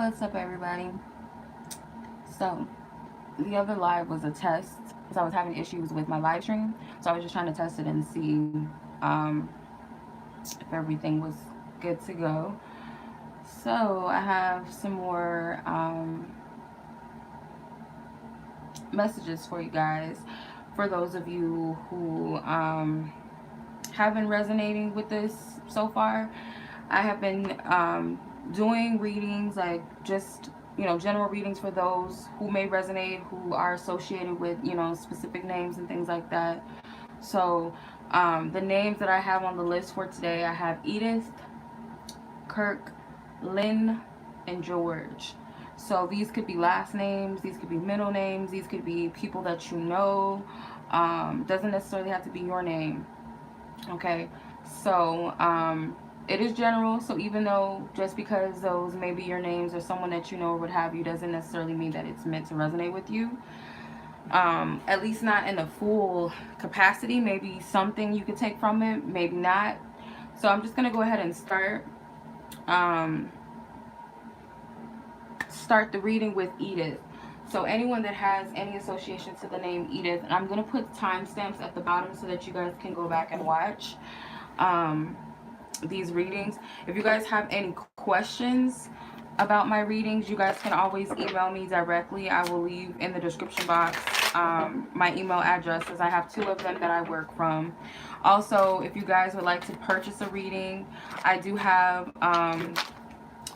What's up, everybody? So, the other live was a test because I was having issues with my live stream. So, I was just trying to test it and see if everything was good to go. So, I have some more messages for you guys. For those of you who have been resonating with this so far, I have been doing readings, like just, general readings for those who may resonate, who are associated with, specific names and things like that. So the names that I have on the list for today, I have Edith, Kirk, Lynn, and George. So these could be last names, these could be middle names, these could be people that you know. Doesn't necessarily have to be your name. Okay, so it is general, so even though just because those may be your names or someone that you know or what have you, doesn't necessarily mean that it's meant to resonate with you. At least not in a full capacity. Maybe something you could take from it, maybe not. So I'm just gonna go ahead and start the reading with Edith. So anyone that has any association to the name Edith, and I'm going to put timestamps at the bottom so that you guys can go back and watch these readings. If you guys have any questions about my readings, you guys can always email me directly. I will leave in the description box my email addresses. I have 2 of them that I work from. Also, if you guys would like to purchase a reading, I do have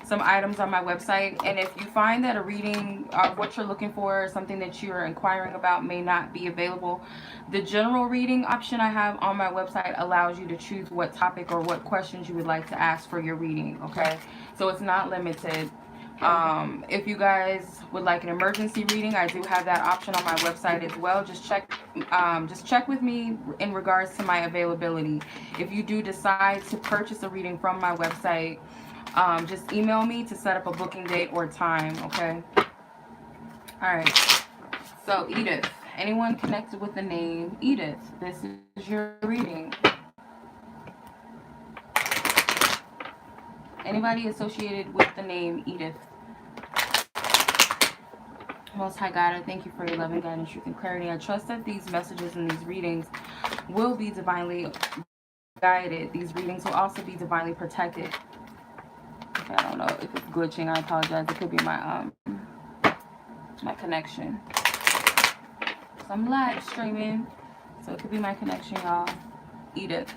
some items on my website, and if you find that a reading of what you're looking for or something that you're inquiring about may not be available, the general reading option I have on my website allows you to choose what topic or what questions you would like to ask for your reading. Okay, so it's not limited. If you guys would like an emergency reading, I do have that option on my website as well. Just check with me in regards to my availability. If you do decide to purchase a reading from my website, just email me to set up a booking date or time. Okay, all right. So Edith, anyone connected with the name Edith, this is your reading. Anybody associated with the name Edith? Most High God, I thank you for your loving guidance, truth, and clarity. I trust that these messages and these readings will be divinely guided. These readings will also be divinely protected. Okay, I don't know if it's glitching. I apologize. It could be my my connection. So I'm live streaming, so it could be my connection, y'all. Edith.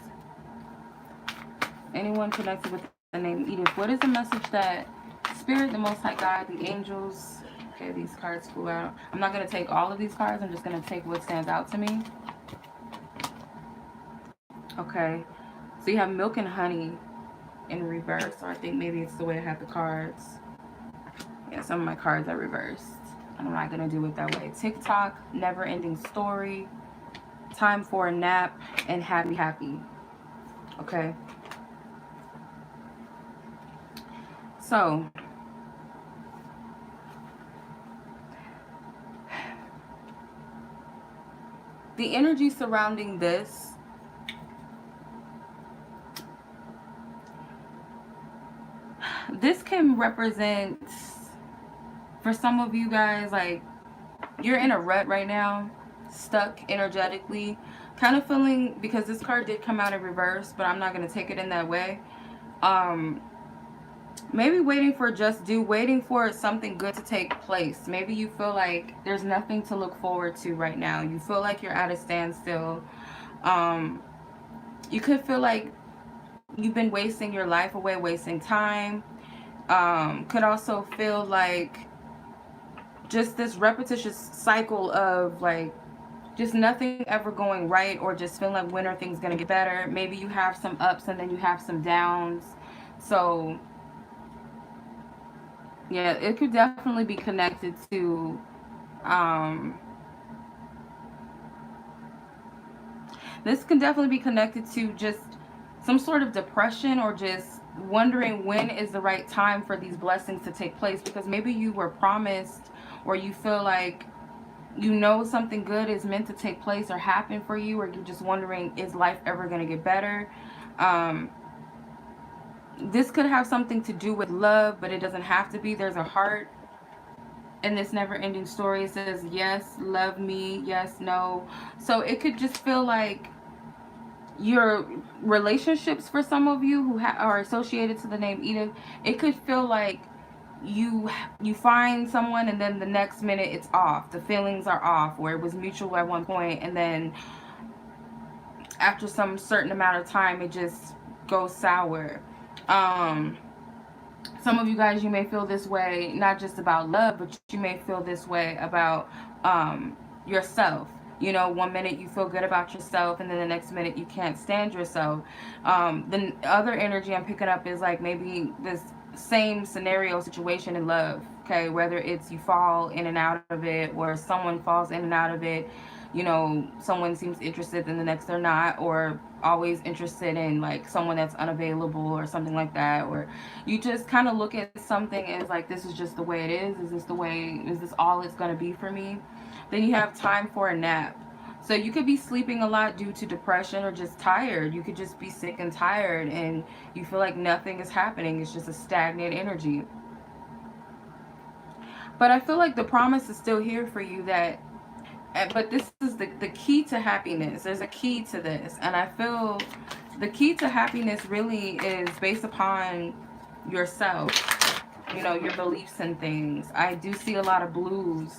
Anyone connected with the name Edith? What is the message that Spirit, the Most High God, the angels? Okay, these cards flew out. I'm not going to take all of these cards. I'm just going to take what stands out to me. Okay. So you have milk and honey in reverse. Or I think maybe it's the way I have the cards. Yeah, some of my cards are reversed. I'm not going to do it that way. TikTok, never ending story, time for a nap, and happy. Okay. So the energy surrounding this, this can represent, for some of you guys, like you're in a rut right now, stuck energetically, kind of feeling, because this card did come out in reverse, but I'm not going to take it in that way. Maybe waiting for something good to take place. Maybe you feel like there's nothing to look forward to right now. You feel like you're at a standstill. You could feel like you've been wasting your life away, wasting time. Could also feel like just this repetitious cycle of like just nothing ever going right, or just feeling like when are things gonna get better. Maybe you have some ups and then you have some downs. So yeah, it could definitely be connected to this can definitely be connected to just some sort of depression, or just wondering when is the right time for these blessings to take place, because maybe you were promised, or you feel like something good is meant to take place or happen for you, or you're just wondering, is life ever going to get better? This could have something to do with love, but it doesn't have to be. There's a heart in this never-ending story. It says yes, love me, yes, no. So it could just feel like your relationships, for some of you who are associated to the name Edith, it could feel like you find someone and then the next minute it's off. The feelings are off, where it was mutual at one point, and then after some certain amount of time it just goes sour. Some of you guys, you may feel this way not just about love, but you may feel this way about yourself. You know, one minute you feel good about yourself and then the next minute you can't stand yourself. The other energy I'm picking up is like maybe this same scenario situation in love, okay? Whether it's you fall in and out of it, or someone falls in and out of it. You know, someone seems interested and the next they're not, or always interested in like someone that's unavailable or something like that. Or you just kind of look at something as like, this is just the way it is this the way, is this all it's going to be for me? Then you have time for a nap. So you could be sleeping a lot due to depression or just tired. You could just be sick and tired and you feel like nothing is happening. It's just a stagnant energy. But I feel like the promise is still here for you, that but this is the key to happiness. There's a key to this, and I feel the key to happiness really is based upon yourself, you know, your beliefs and things. I do see a lot of blues,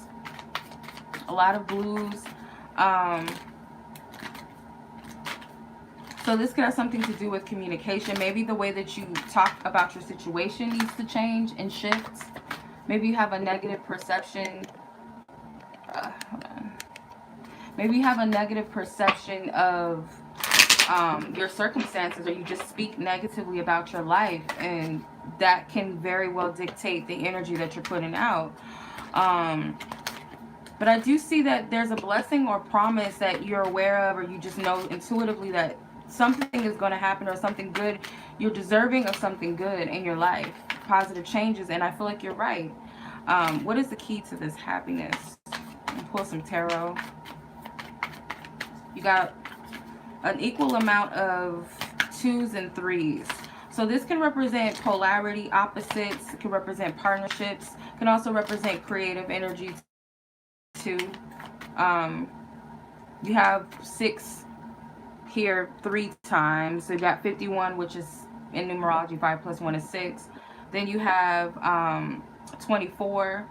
so this could have something to do with communication. Maybe the way that you talk about your situation needs to change and shift. Maybe you have a negative perception. Hold on. Maybe you have a negative perception of your circumstances, or you just speak negatively about your life, and that can very well dictate the energy that you're putting out. But I do see that there's a blessing or promise that you're aware of, or you just know intuitively that something is going to happen, or something good. You're deserving of something good in your life, positive changes, and I feel like you're right. What is the key to this happiness? Pull some tarot. You got an equal amount of 2s and 3s. So this can represent polarity, opposites. It can represent partnerships. It can also represent creative energy too. You have 6 here 3 times. So you got 51, which is in numerology 5 plus 1 is 6. Then you have 24.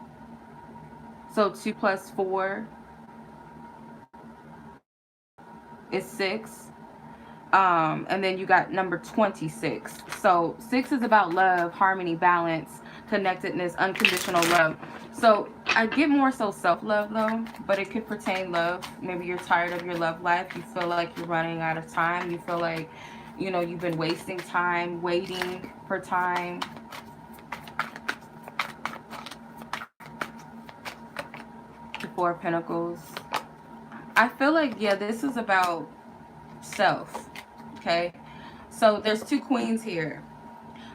So 2 plus 4 is 6. And then you got number 26. So 6 is about love, harmony, balance, connectedness, unconditional love. So I get more so self-love though, but it could pertain love. Maybe you're tired of your love life. You feel like you're running out of time. You feel like, you know, you've been wasting time, waiting for time. The 4 of Pentacles. I feel like, yeah, this is about self. Okay, so there's 2 queens here.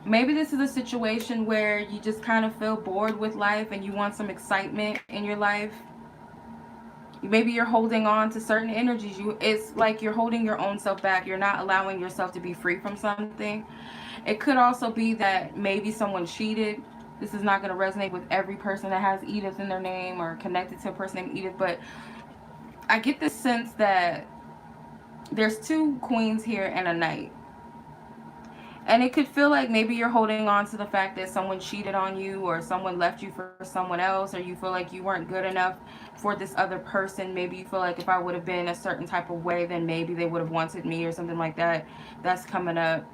Maybe this is a situation where you just kind of feel bored with life and you want some excitement in your life. Maybe you're holding on to certain energies. It's like you're holding your own self back. You're not allowing yourself to be free from something. It could also be that maybe someone cheated. This is not going to resonate with every person that has Edith in their name or connected to a person named Edith, but I get this sense that there's 2 queens here and a knight. And it could feel like maybe you're holding on to the fact that someone cheated on you, or someone left you for someone else, or you feel like you weren't good enough for this other person. Maybe you feel like if I would have been a certain type of way, then maybe they would have wanted me, or something like that. That's coming up.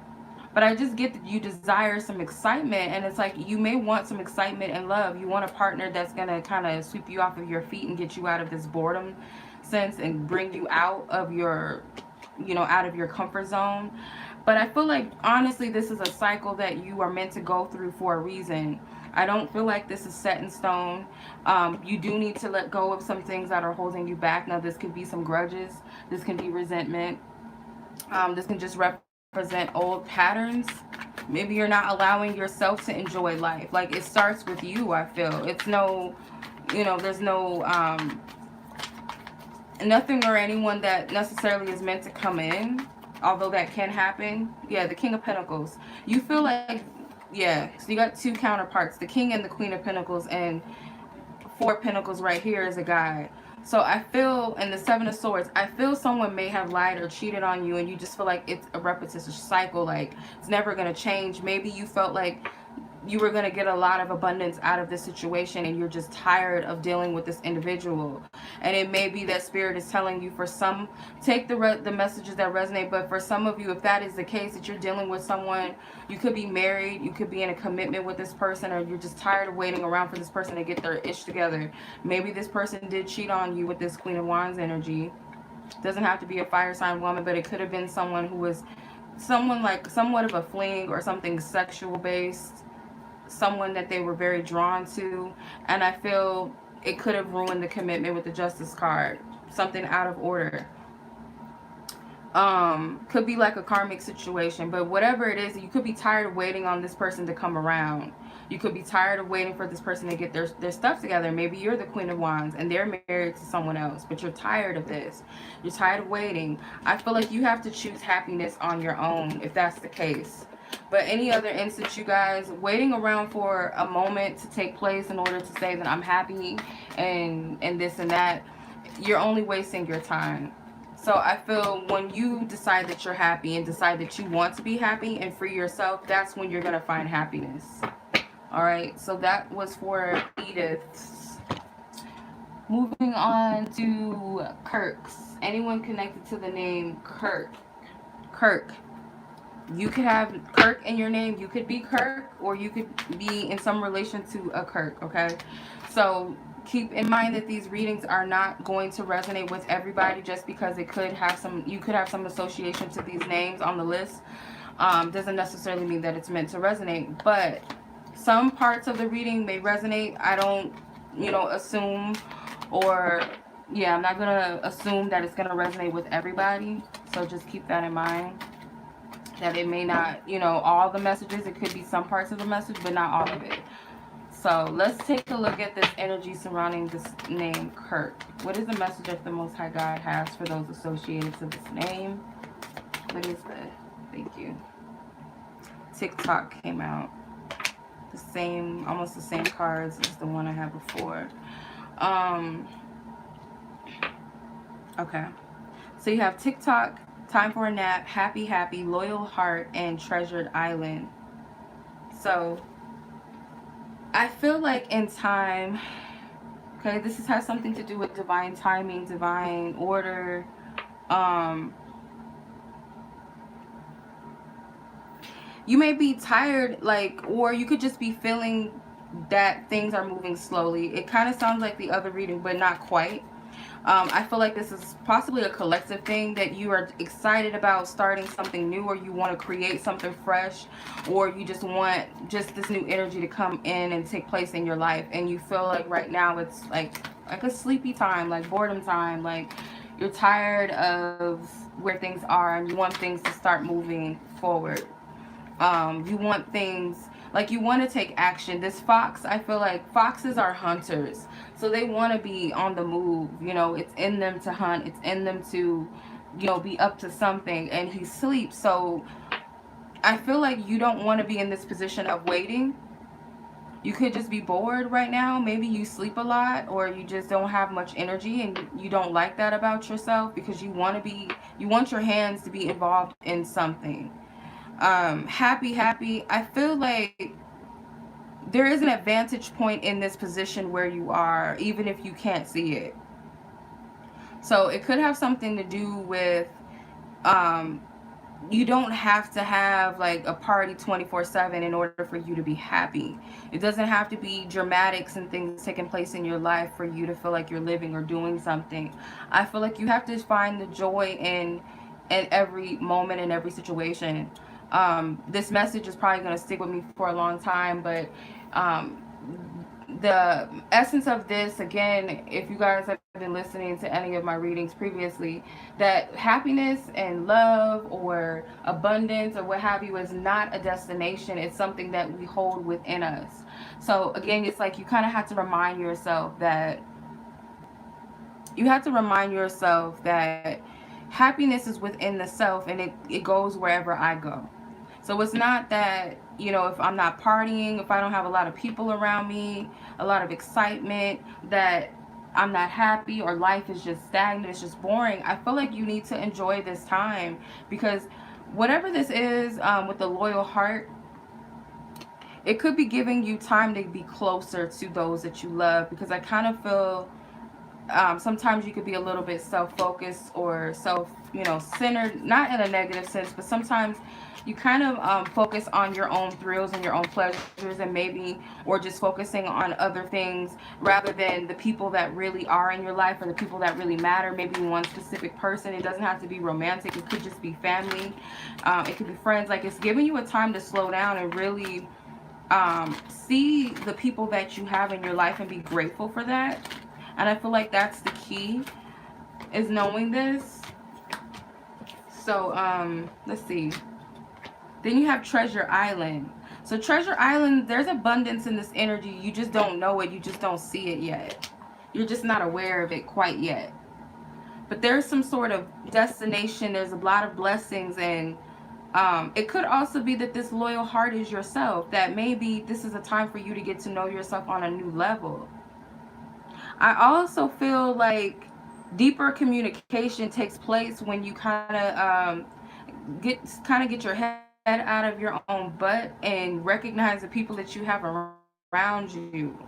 But I just get that you desire some excitement, and it's like you may want some excitement and love. You want a partner that's going to kind of sweep you off of your feet and get you out of this boredom sense and bring you out of your, you know, out of your comfort zone. But I feel like, honestly, this is a cycle that you are meant to go through for a reason. I don't feel like this is set in stone. You do need to let go of some things that are holding you back. Now, this could be some grudges. This can be resentment. This can just represent old patterns. Maybe you're not allowing yourself to enjoy life. Like, it starts with you, I feel. It's no, you know, there's no, nothing or anyone that necessarily is meant to come in. although that can happen. Yeah, the King of Pentacles. You feel like, yeah, so you got two counterparts, the King and the Queen of Pentacles, and Four of Pentacles right here is a guy. So I feel, in the Seven of Swords, I feel someone may have lied or cheated on you, and you just feel like it's a repetitious cycle, like it's never going to change. Maybe you felt like you were going to get a lot of abundance out of this situation, and you're just tired of dealing with this individual. And it may be that spirit is telling you, for some, take the messages that resonate, but for some of you, if that is the case, that you're dealing with someone, you could be married, you could be in a commitment with this person, or you're just tired of waiting around for this person to get their ish together. Maybe this person did cheat on you with this Queen of Wands energy. Doesn't have to be a fire sign woman, but it could have been someone who was someone like somewhat of a fling or something sexual based, someone that they were very drawn to. And I feel it could have ruined the commitment with the Justice card, something out of order. Could be like a karmic situation, but whatever it is, you could be tired of waiting on this person to come around. You could be tired of waiting for this person to get their stuff together. Maybe you're the Queen of Wands and they're married to someone else, but you're tired of this. You're tired of waiting. I feel like you have to choose happiness on your own if that's the case. But any other instance, you guys, waiting around for a moment to take place in order to say that I'm happy and this and that, you're only wasting your time. So I feel when you decide that you're happy and decide that you want to be happy and free yourself, that's when you're going to find happiness. All right, so that was for Edith. Moving on to Kirk's. Anyone connected to the name Kirk? Kirk. You could have Kirk in your name. You could be Kirk, or you could be in some relation to a Kirk, okay? So keep in mind that these readings are not going to resonate with everybody, just because it could have some, you could have some association to these names on the list. Doesn't necessarily mean that it's meant to resonate, but some parts of the reading may resonate. I don't, assume, or yeah, I'm not gonna assume that it's gonna resonate with everybody. So just keep that in mind, that it may not, all the messages. It could be some parts of the message, but not all of it. So let's take a look at this energy surrounding this name, Kirk. What is the message that the Most High God has for those associated to this name? What is that? Thank you. TikTok came out. The same, almost the same cards as the one I had before. Okay. So you have TikTok, Time for a Nap, Happy Happy, Loyal Heart, and Treasured Island. So I feel like in time, okay, this has something to do with divine timing, divine order. You may be tired, or you could just be feeling that things are moving slowly. It kind of sounds like the other reading, but not quite. I feel like this is possibly a collective thing, that you are excited about starting something new, or you want to create something fresh, or you just want this new energy to come in and take place in your life. And you feel like right now it's like a sleepy time, like boredom time, like you're tired of where things are and you want things to start moving forward. You want things, like you want to take action. This fox, I feel like foxes are hunters. So they want to be on the move. It's in them to hunt. It's in them to, be up to something. And he sleeps. So I feel like you don't want to be in this position of waiting. You could just be bored right now. Maybe you sleep a lot, or you just don't have much energy and you don't like that about yourself, because you want your hands to be involved in something. Happy. I feel like there is an advantage point in this position where you are, even if you can't see it. So it could have something to do with, you don't have to have like a party 24/7 in order for you to be happy. It doesn't have to be dramatics and things taking place in your life for you to feel like you're living or doing something. I feel like you have to find the joy in every moment, in every situation. This message is probably going to stick with me for a long time, but the essence of this, again, if you guys have been listening to any of my readings previously, that happiness and love or abundance or what have you is not a destination. It's something that we hold within us. So again, it's like you kind of have to remind yourself that happiness is within the self, and it goes wherever I go. So it's not that, you know, if I'm not partying, if I don't have a lot of people around me, a lot of excitement, that I'm not happy or life is just stagnant, it's just boring. I feel like you need to enjoy this time, because whatever this is, with the loyal heart, it could be giving you time to be closer to those that you love, because I kind of feel sometimes you could be a little bit self-focused or centered, not in a negative sense, but sometimes you kind of focus on your own thrills and your own pleasures, and maybe, or just focusing on other things rather than the people that really are in your life, or the people that really matter. Maybe one specific person. It doesn't have to be romantic. It could just be family. It could be friends. Like, it's giving you a time to slow down and really see the people that you have in your life and be grateful for that. And I feel like that's the key, is knowing this. So let's see. Then you have Treasure Island. So Treasure Island, there's abundance in this energy. You just don't know it. You just don't see it yet. You're just not aware of it quite yet. But there's some sort of destination. There's a lot of blessings. And it could also be that this loyal heart is yourself. That maybe this is a time for you to get to know yourself on a new level. I also feel like deeper communication takes place when you kind of get your head out of your own butt and recognize the people that you have around you.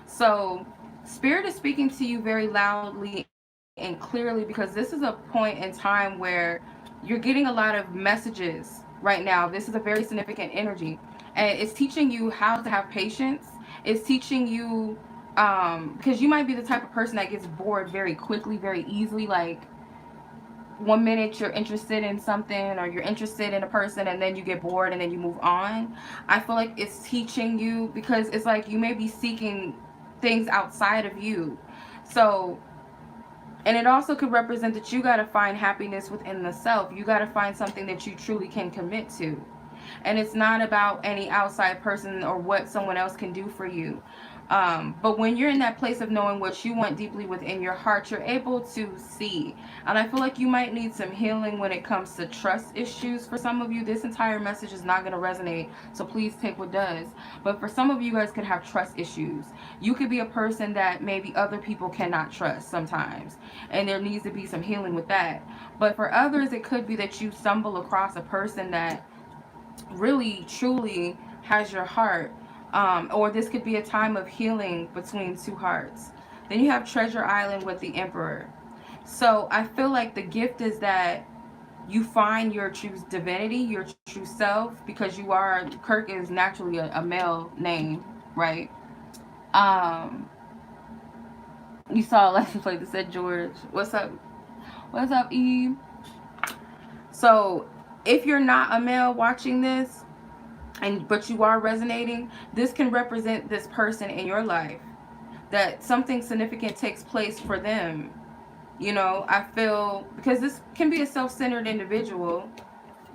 So Spirit is speaking to you very loudly and clearly, because this is a point in time where you're getting a lot of messages right now. This is a very significant energy, and it's teaching you how to have patience. It's teaching you, because you might be the type of person that gets bored very quickly, very easily. Like, one minute you're interested in something, or you're interested in a person, and then you get bored and then you move on. I feel like it's teaching you, because it's like you may be seeking things outside of you. So, and it also could represent that you got to find happiness within the self. You got to find something that you truly can commit to. And it's not about any outside person or what someone else can do for you. But when you're in that place of knowing what you want deeply within your heart, you're able to see. And I feel like you might need some healing when it comes to trust issues. For some of you, this entire message is not going to resonate, so please take what does. But for some of you guys could have trust issues. You could be a person that maybe other people cannot trust sometimes, and there needs to be some healing with that. But for others, it could be that you stumble across a person that really truly has your heart. Or this could be a time of healing between two hearts. Then you have Treasure Island with the Emperor. So I feel like the gift is that you find your true divinity, your true self, because you are, Kirk is naturally a male name, right? You saw a license plate that said George. What's up? What's up, Eve? So if you're not a male watching this, but you are resonating, this can represent this person in your life, that something significant takes place for them. You know, I feel, because this can be a self-centered individual,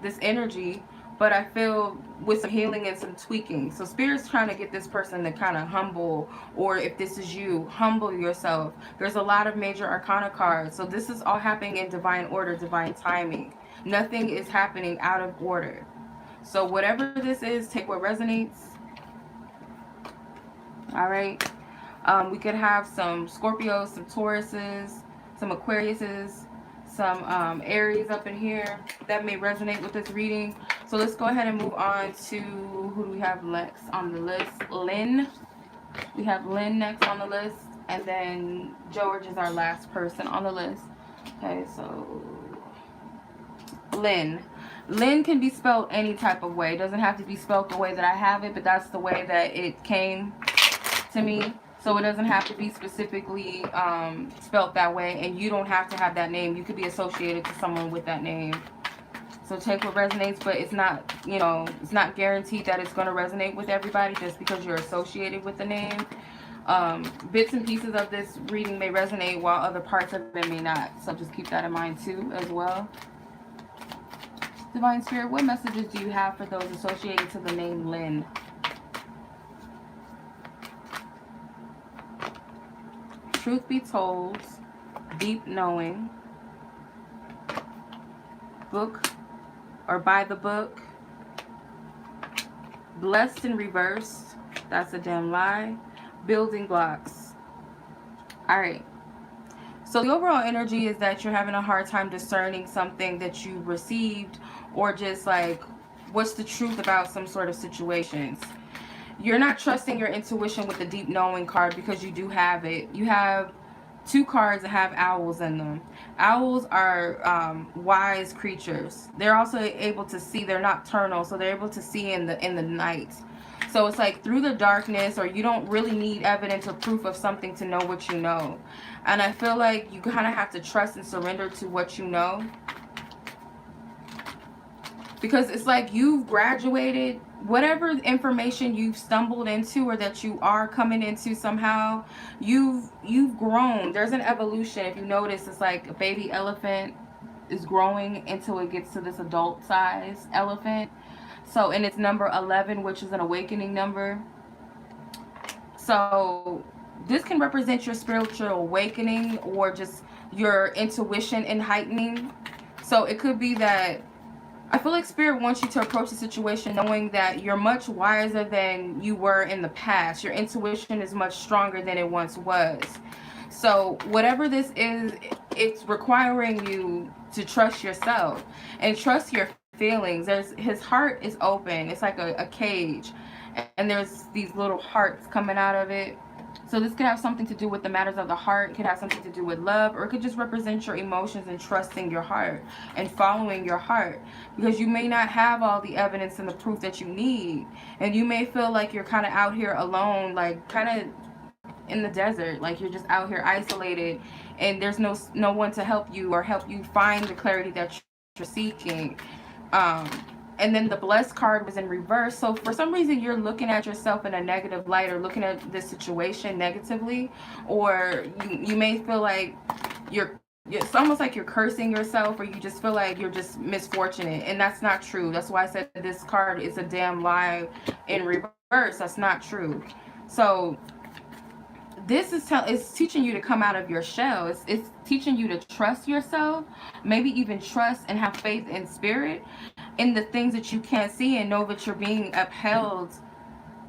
this energy, but I feel with some healing and some tweaking. So Spirit's trying to get this person to kind of humble, or if this is you, humble yourself. There's a lot of major arcana cards. So this is all happening in divine order, divine timing. Nothing is happening out of order. So whatever this is, take what resonates. All right. We could have some Scorpios, some Tauruses, some Aquariuses, some Aries up in here that may resonate with this reading. So let's go ahead and move on to, who do we have next on the list? Lynn. We have Lynn next on the list. And then George is our last person on the list. Okay, so Lynn. Lynn can be spelled any type of way. It doesn't have to be spelled the way that I have it, but that's the way that it came to me. So it doesn't have to be specifically spelled that way, and you don't have to have that name. You could be associated to someone with that name. So take what resonates, but it's not, you know, it's not guaranteed that it's going to resonate with everybody just because you're associated with the name. Bits and pieces of this reading may resonate while other parts of it may not. So just keep that in mind too as well. Divine Spirit, what messages do you have for those associated to the name Lynn? Truth be told, deep knowing. book or by the book. Blessed in reverse. That's a damn lie. Building blocks. All right. So the overall energy is that you're having a hard time discerning something that you received, or just like what's the truth about some sort of situations. You're not trusting your intuition with the deep knowing card because you do have it. You have two cards that have owls in them. Owls are wise creatures. They're also able to see. They're nocturnal, so they're able to see in the night. So it's like through the darkness, or you don't really need evidence or proof of something to know what you know. And I feel like you kind of have to trust and surrender to what you know. Because it's like you've graduated, whatever information you've stumbled into or that you are coming into somehow, you've grown. There's an evolution. If you notice, it's like a baby elephant is growing until it gets to this adult size elephant. So, and it's number 11, which is an awakening number. So this can represent your spiritual awakening or just your intuition and heightening. So it could be that I feel like Spirit wants you to approach the situation knowing that you're much wiser than you were in the past. Your intuition is much stronger than it once was. So whatever this is, it's requiring you to trust yourself and trust your feelings. His heart is open. It's like a cage, and there's these little hearts coming out of it. So this could have something to do with the matters of the heart. It could have something to do with love, or it could just represent your emotions and trusting your heart and following your heart, because you may not have all the evidence and the proof that you need, and you may feel like you're kind of out here alone, like kind of in the desert, like you're just out here isolated, and there's no one to help you or help you find the clarity that you're seeking. And then the blessed card was in reverse. So for some reason you're looking at yourself in a negative light, or looking at this situation negatively, or you may feel like it's almost like you're cursing yourself, or you just feel like you're just misfortunate, and that's not true. That's why I said this card is a damn lie in reverse. That's not true. So this is teaching you to come out of your shell. It's teaching you to trust yourself, maybe even trust and have faith in Spirit, in the things that you can't see, and know that you're being upheld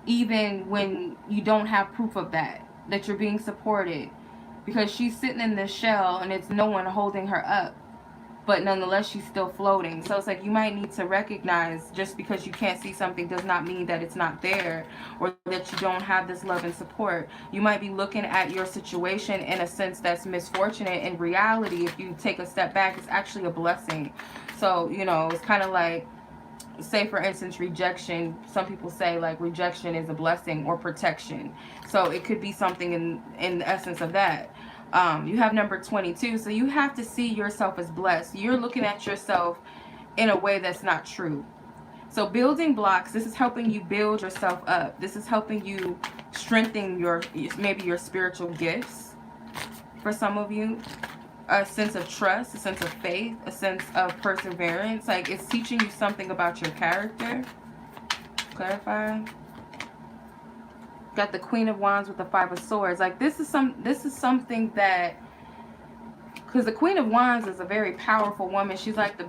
even when you don't have proof of that you're being supported, because she's sitting in this shell and it's no one holding her up, but nonetheless she's still floating. So it's like you might need to recognize, just because you can't see something does not mean that it's not there, or that you don't have this love and support. You might be looking at your situation in a sense that's misfortunate. In reality, if you take a step back, it's actually a blessing. So, you know, it's kind of like, say for instance, rejection. Some people say like rejection is a blessing or protection. So it could be something in the essence of that. You have number 22. So you have to see yourself as blessed. You're looking at yourself in a way that's not true. So building blocks, this is helping you build yourself up. This is helping you strengthen maybe your spiritual gifts for some of you. A sense of trust, a sense of faith, a sense of perseverance. Like it's teaching you something about your character. Clarify. Got the Queen of Wands with the Five of Swords. Like this is something that, because the Queen of Wands is a very powerful woman. She's like the the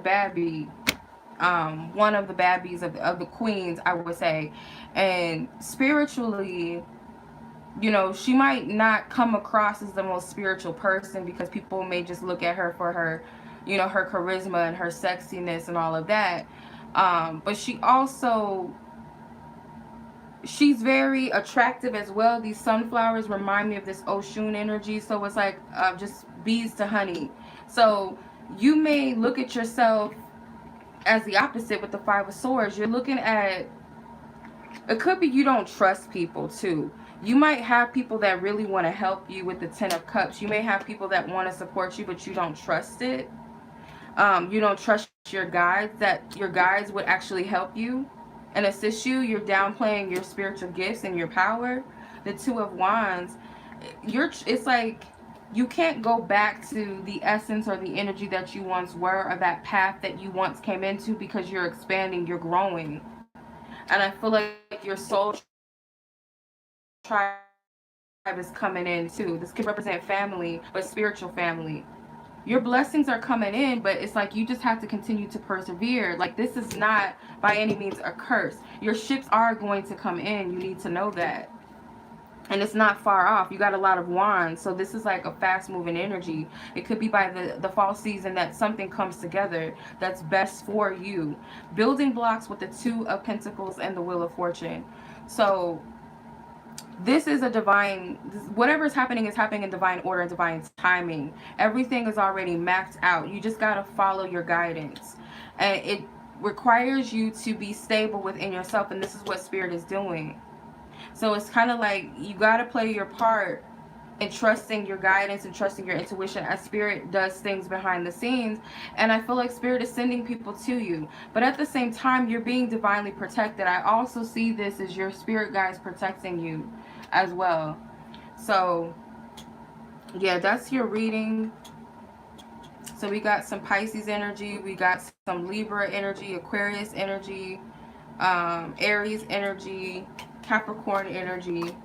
bad bee. One of the bad bees of the queens, I would say. And spiritually, you know, she might not come across as the most spiritual person, because people may just look at her for her, you know, her charisma and her sexiness and all of that. But she's very attractive as well. These sunflowers remind me of this Oshun energy. So it's like just bees to honey. So you may look at yourself as the opposite with the Five of Swords. You're looking at, it could be you don't trust people too. You might have people that really want to help you with the Ten of Cups. You may have people that want to support you, but you don't trust it. You don't trust your guides, that your guides would actually help you and assist you. You're downplaying your spiritual gifts and your power. The Two of Wands, it's like you can't go back to the essence or the energy that you once were, or that path that you once came into, because you're expanding, you're growing. And I feel like your soul tribe is coming in too. This could represent family, but spiritual family. your blessings are coming in, but it's like you just have to continue to persevere. Like, this is not by any means a curse. Your ships are going to come in. You need to know that. And it's not far off. You got a lot of wands, so this is like a fast moving energy. It could be by the fall season that something comes together that's best for you. Building blocks with the 2 of Pentacles and the Wheel of Fortune. So this is a divine, whatever's happening is happening in divine order and divine timing. Everything is already mapped out. You just got to follow your guidance. And it requires you to be stable within yourself, and this is what Spirit is doing. So it's kind of like you got to play your part in trusting your guidance and trusting your intuition as Spirit does things behind the scenes. And I feel like Spirit is sending people to you. But at the same time, you're being divinely protected. I also see this as your spirit guides protecting you as well. So, yeah, that's your reading. So we got some Pisces energy. We got some Libra energy, Aquarius energy, Aries energy, Capricorn energy.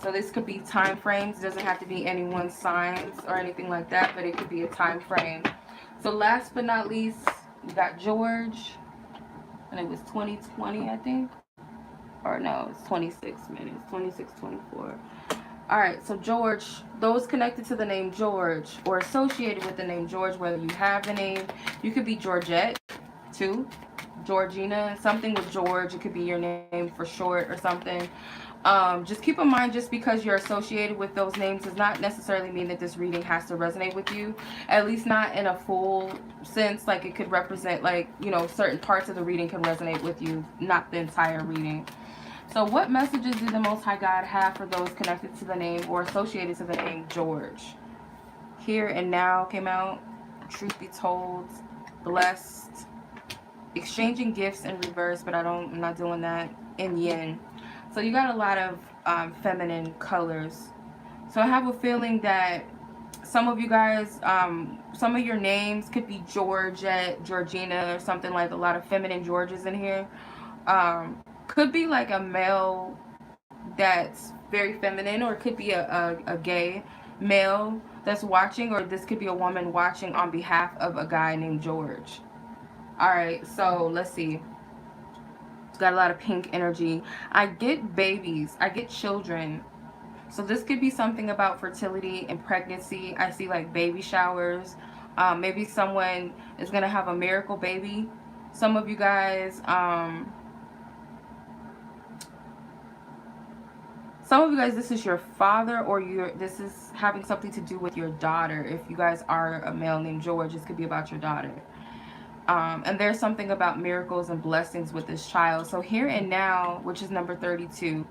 So this could be time frames. It doesn't have to be any one signs or anything like that, but it could be a time frame. So last but not least, we got George, and it was 2020, I think. Or no, it's 26 minutes, 26:24. All right, so George, those connected to the name George or associated with the name George, whether you have the name, you could be Georgette too, Georgina, something with George. It could be your name for short or something. Just keep in mind, just because you're associated with those names does not necessarily mean that this reading has to resonate with you, at least not in a full sense. Like, it could represent, like, you know, certain parts of the reading can resonate with you, not the entire reading. So what messages did the Most High God have for those connected to the name or associated to the name George? Here and Now came out. Truth be told, blessed, exchanging gifts in reverse, but I'm not doing that, in yin. So you got a lot of feminine colors. So I have a feeling that some of you guys, some of your names could be Georgette, Georgina, or something, like a lot of feminine Georges in here. Could be like a male that's very feminine, or it could be a gay male that's watching, or this could be a woman watching on behalf of a guy named George. All right, so let's see. Got a lot of pink energy. I get babies. I get children. So this could be something about fertility and pregnancy. I see like baby showers. Maybe someone is going to have a miracle baby. Some of you guys, this is your father, or this is having something to do with your daughter. If you guys are a male named George, this could be about your daughter. And there's something about miracles and blessings with this child. So Here and Now, which is number 32,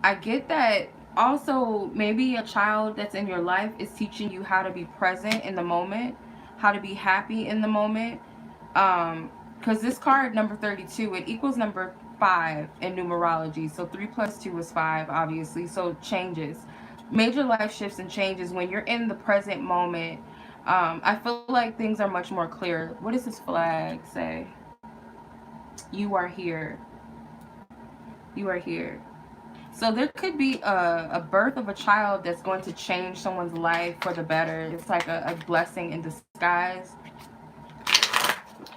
I get that also maybe a child that's in your life is teaching you how to be present in the moment, how to be happy in the moment. Because this card, number 32, it equals number 5 in numerology. So 3 plus 2 is 5, obviously. So changes, major life shifts and changes when you're in the present moment. I feel like things are much more clear. What does this flag say? You are here. You are here. So there could be a birth of a child that's going to change someone's life for the better. It's like a blessing in disguise.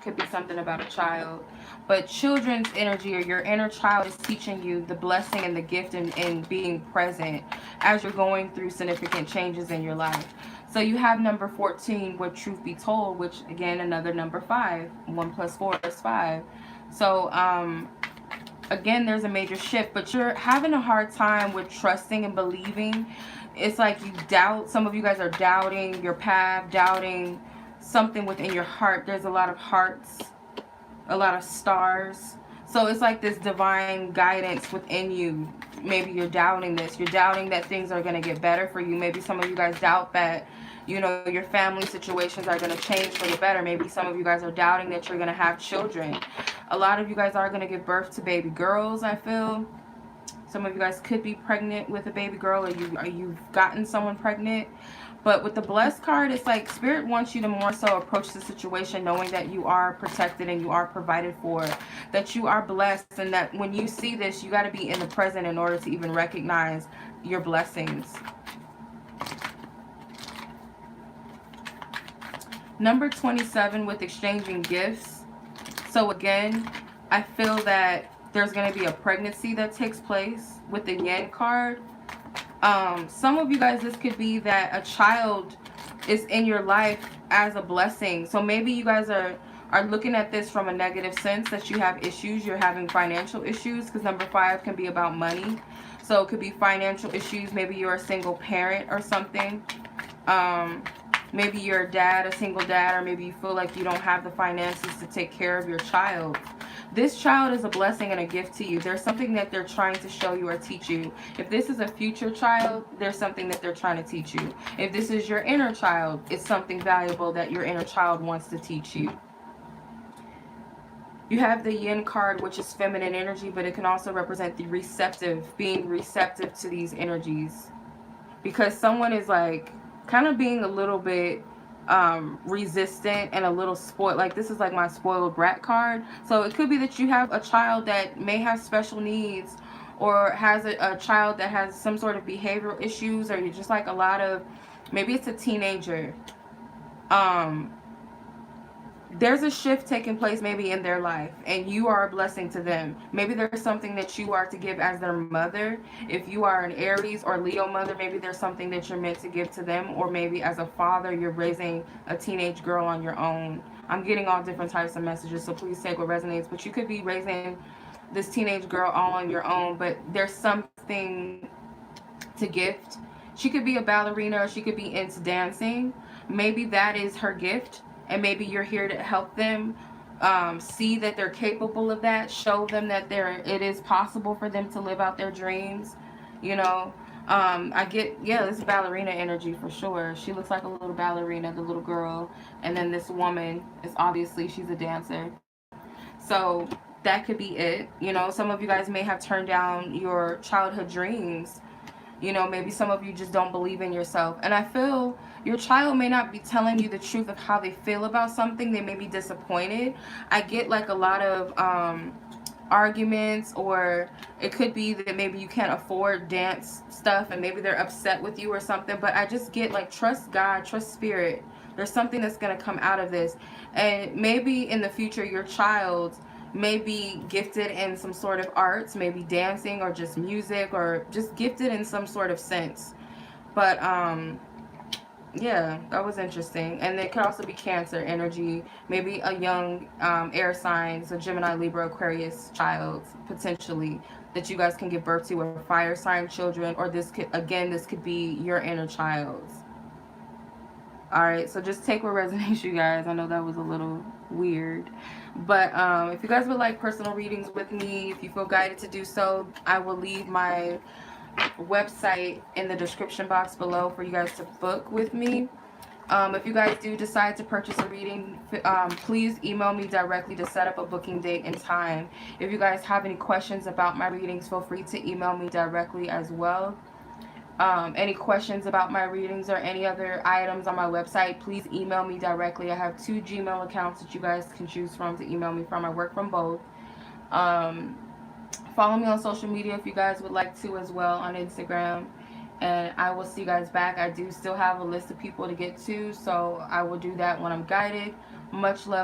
Could be something about a child. But children's energy, or your inner child, is teaching you the blessing and the gift in being present as you're going through significant changes in your life. So you have number 14 with Truth Be Told, which again, another number 5. 1 plus 4 is 5. So again, there's a major shift, but you're having a hard time with trusting and believing. It's like you doubt. Some of you guys are doubting your path, doubting something within your heart. There's a lot of hearts, a lot of stars. So it's like this divine guidance within you. Maybe you're doubting this. You're doubting that things are going to get better for you. Maybe some of you guys doubt that, you know, your family situations are going to change for the better. Maybe some of you guys are doubting that you're going to have children. A lot of you guys are going to give birth to baby girls, I feel. Some of you guys could be pregnant with a baby girl, or you've gotten someone pregnant. But with the blessed card, it's like Spirit wants you to more so approach the situation knowing that you are protected and you are provided for, that you are blessed, and that when you see this, you got to be in the present in order to even recognize your blessings. Number 27 with exchanging gifts. So again, I feel that there's going to be a pregnancy that takes place with the yen card. Some of you guys, this could be that a child is in your life as a blessing. So maybe you guys are looking at this from a negative sense, that you have issues, you're having financial issues, because number 5 can be about money. So it could be financial issues. Maybe you're a single parent or something. Maybe you're a dad, a single dad, or maybe you feel like you don't have the finances to take care of your child. This child is a blessing and a gift to you. There's something that they're trying to show you or teach you. If this is a future child, there's something that they're trying to teach you. If this is your inner child, it's something valuable that your inner child wants to teach you. You have the yin card, which is feminine energy, but it can also represent the receptive, being receptive to these energies. Because someone is like kind of being a little bit resistant and a little spoiled. Like, this is like my spoiled brat card. So it could be that you have a child that may have special needs, or has a child that has some sort of behavioral issues, or you're just like a lot of, maybe it's a teenager. There's a shift taking place maybe in their life, and you are a blessing to them. Maybe there's something that you are to give as their mother. If you are an Aries or Leo mother, maybe there's something that you're meant to give to them. Or maybe as a father, you're raising a teenage girl on your own. I'm getting all different types of messages, so please take what resonates. But you could be raising this teenage girl all on your own, but there's something to gift. She could be a ballerina, or she could be into dancing. Maybe that is her gift. And maybe you're here to help them see that they're capable of that. Show them that it is possible for them to live out their dreams. You know, I get, yeah, this ballerina energy for sure. She looks like a little ballerina, the little girl. And then this woman is obviously, she's a dancer. So that could be it. You know, some of you guys may have turned down your childhood dreams. You know, maybe some of you just don't believe in yourself. And I feel your child may not be telling you the truth of how they feel about something. They may be disappointed. I get like a lot of arguments, or it could be that maybe you can't afford dance stuff and maybe they're upset with you or something. But I just get like, trust God, trust spirit. There's something that's going to come out of this. And maybe in the future, your child may be gifted in some sort of arts, maybe dancing or just music, or just gifted in some sort of sense. But yeah, that was interesting. And it could also be Cancer energy, maybe a young air sign, so Gemini, Libra, Aquarius child potentially that you guys can give birth to, or fire sign children, or this could, again, this could be your inner child. All right, so just take what resonates, you guys. I know that was a little weird, but if you guys would like personal readings with me, if you feel guided to do so, I will leave my website in the description box below for you guys to book with me. If you guys do decide to purchase a reading, please email me directly to set up a booking date and time. If you guys have any questions about my readings, feel free to email me directly as well. Any questions about my readings or any other items on my website, please email me directly. I have 2 Gmail accounts that you guys can choose from to email me from. I work from both. Follow me on social media if you guys would like to as well, on Instagram. And I will see you guys back. I do still have a list of people to get to, so I will do that when I'm guided. Much love.